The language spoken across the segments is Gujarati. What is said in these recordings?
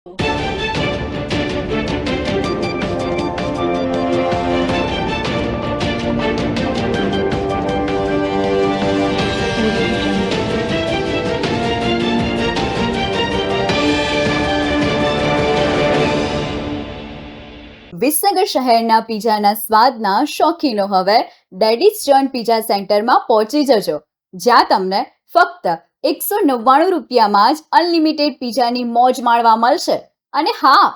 વિસનગર શહેરના પીઝાના સ્વાદના શોખીનો હવે ડેડીઝ જોન પીઝા સેન્ટરમાં પહોંચી જજો, જ્યાં તમને ફક્ત 199 રૂપિયામાં જ અનલિમિટેડ પીઝાની મોજ માણવા મળશે. અને હા,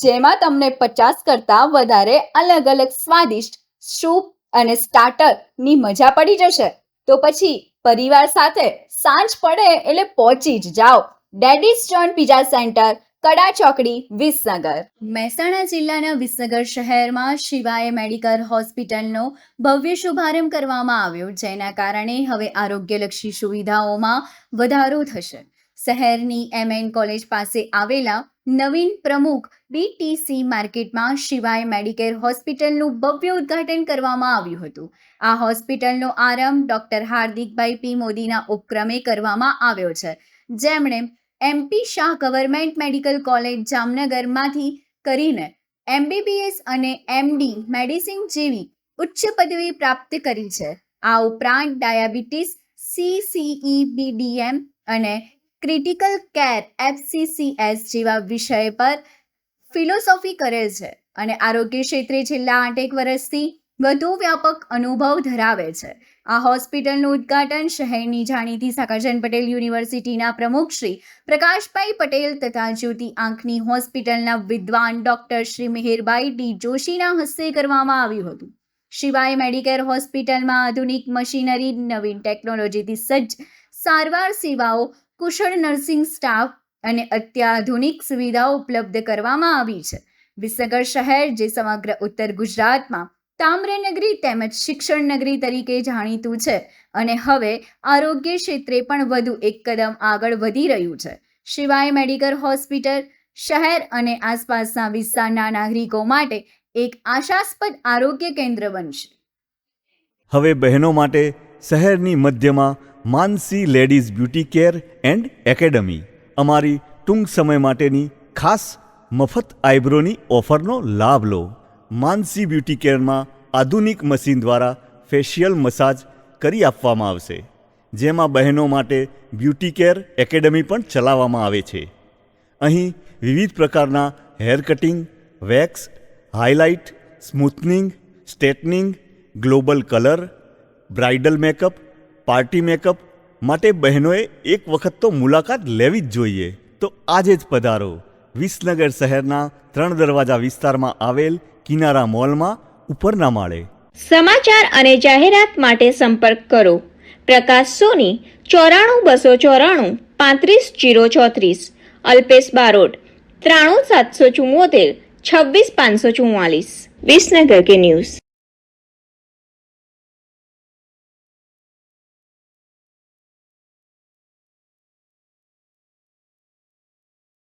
જેમાં તમને 50 કરતાં વધારે અલગ અલગ સ્વાદિષ્ટ સૂપ અને સ્ટાર્ટરની મજા પડી જશે. તો પછી પરિવાર સાથે સાંજ પડે એટલે પહોંચી જ જાઓ ડેડીઝ જોન પીઝા સેન્ટર, કડા ચોકડી, વિસનગર. મહેસાણા જિલ્લાના વિસનગર શહેરમાં શિવાય મેડિકલ હોસ્પિટલનો ભવ્ય શુભારંભ કરવામાં આવ્યો, જેના કારણે હવે આરોગ્યલક્ષી સુવિધાઓમાં વધારો થશે. શહેરની MN કોલેજ પાસે આવેલા નવીન પ્રમુખ BTC માર્કેટમાં શિવાય મેડિકેર હોસ્પિટલનું ભવ્ય ઉદ્ઘાટન કરવામાં આવ્યું હતું. આ હોસ્પિટલનો આરંભ ડોક્ટર હાર્દિકભાઈ P. મોદીના ઉપક્રમે કરવામાં આવ્યો છે, જેમણે MP Shah government medical college જામનગરમાંથી કરીને MBBS અને MD મેડિસિન જેવી ઉચ્ચ પદવી પ્રાપ્ત કરી છે. આ ઉપરાંત ડાયાબિટીસ, CCEBDM અને ક્રિટિકલ કેર FCCS જેવા વિષય પર ફિલોસોફી કરેલ છે અને આરોગ્ય ક્ષેત્રે છેલ્લા 8 વર્ષથી વધુ વ્યાપક અનુભવ ધરાવે છે. આ હોસ્પિટલનું ઉદ્ઘાટન શહેરની જાણીતી સકાજન પટેલ યુનિવર્સિટીના પ્રમુખ શ્રી પ્રકાશભાઈ પટેલ તથા જ્યોતિ આંખની હોસ્પિટલના વિદ્વાન ડોક્ટર શ્રી મિહિરભાઈ D. જોશીના હસ્તે કરવામાં આવ્યું હતું. શિવાય મેડિકેર હોસ્પિટલમાં આધુનિક મશીનરી, નવીન ટેકનોલોજીથી સજ્જ સારવાર સેવાઓ, કુશળ નર્સિંગ સ્ટાફ અને અત્યાધુનિક સુવિધાઓ ઉપલબ્ધ કરવામાં આવી છે. વિસનગર શહેર, જે સમગ્ર ઉત્તર ગુજરાતમાં તામ્રનગરી તેમજ શિક્ષણ નગરી તરીકે જાણીતું છે અને હવે આરોગ્ય ક્ષેત્રે પણ વધુ એક કદમ આગળ વધી રહ્યું છે. શિવાય મેડિકલ હોસ્પિટલ શહેર અને આસપાસના વિસ્તારના નાગરિકો માટે એક આશાસ્પદ આરોગ્ય કેન્દ્ર બનશે. હવે બહેનો માટે શહેરની મધ્યમાં Mansi ladies beauty care and academy, અમારી ટૂંક સમય માટેની ખાસ મફત આઈબ્રોની ઓફરનો લાભ લો. માનસી બ્યુટી કેરમાં આધુનિક મશીન દ્વારા ફેશિયલ મસાજ કરી આપવામાં આવશે, જેમાં બહેનો માટે બ્યુટી કેર એકેડમી પણ ચલાવવામાં આવે છે. અહીં વિવિધ પ્રકારના hair cutting, wax, highlight, smoothening, straightening, global colour, bridal makeup, party makeup માટે બહેનોએ એક વખત તો મુલાકાત લેવી જ જોઈએ. તો આજે જ પધારો વિસનગર શહેરના 3 દરવાજા વિસ્તારમાં આવેલ કિનારા મોલમાં ઉપરના માળે. સમાચાર અને જાહેરાત માટે સંપર્ક કરો પ્રકાશ સોની 94 294 35 034, અલ્પેશ બારોટ 93 774 26 544. વિસનગર કે ન્યૂઝ.